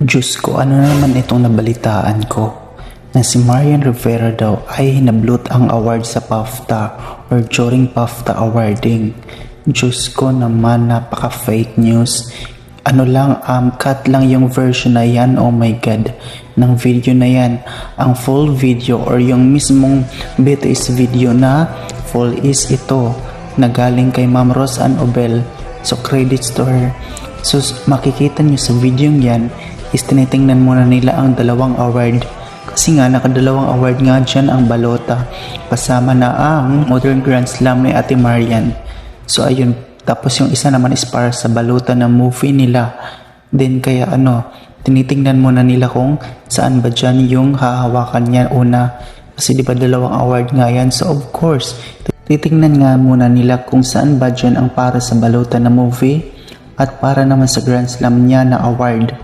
Diyos ko, ano na naman itong nabalitaan ko? Na si Marian Rivera daw ay hinablot ang award sa BAFTA or during BAFTA awarding. Diyos ko naman, napaka-fake news. Cut lang yung version na yan, oh my god, ng video na yan. Ang full video or yung mismong BTS video na full is ito, na galing kay Ma'am Roseanne Obel. So credits to her. So makikita nyo sa video yan, is tinitingnan muna nila ang dalawang award. Kasi nga, nakadalawang award nga dyan ang balota. Kasama na ang Modern Grand Slam ni Ate Marian. So ayun, tapos yung isa naman is para sa balota ng movie nila. Then kaya tinitingnan muna nila kung saan ba dyan yung hahawakan niya una. Kasi di ba dalawang award nga yan. So of course, titingnan nga muna nila kung saan ba dyan ang para sa balota na movie at para naman sa Grand Slam niya na award.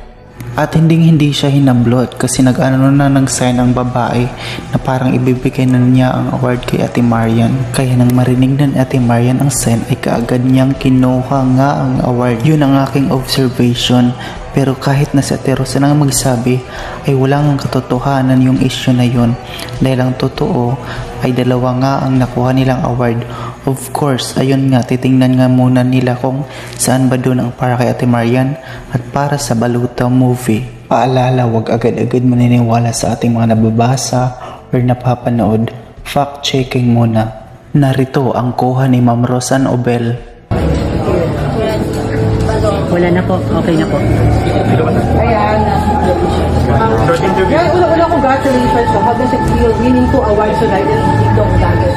At hindi siya hinablot kasi nag-sign ang babae na parang ibibigay na niya ang award kay Ate Marian. Kaya nang marinig ng Ate Marian ang sign ay kaagad niyang kinuha nga ang award. Yun ang aking observation. Pero kahit na si Ate Rosa nang magsabi ay walang katotohanan yung issue na yun. Dahil ang totoo ay dalawa nga ang nakuha nilang award. Of course, ayun nga, titingnan nga muna nila kung saan ba doon ang para kay Ate Marian at para sa Baluta movie. Paalala, wag agad-agad maniniwala sa ating mga nababasa or napapanood. Fact-checking muna. Narito ang kuha ni Ma'am Roseanne Obel. Wala na po, okay na po. Ayan. Una-una congratulations. How does it feel winning 2 awards tonight and dito ang dami?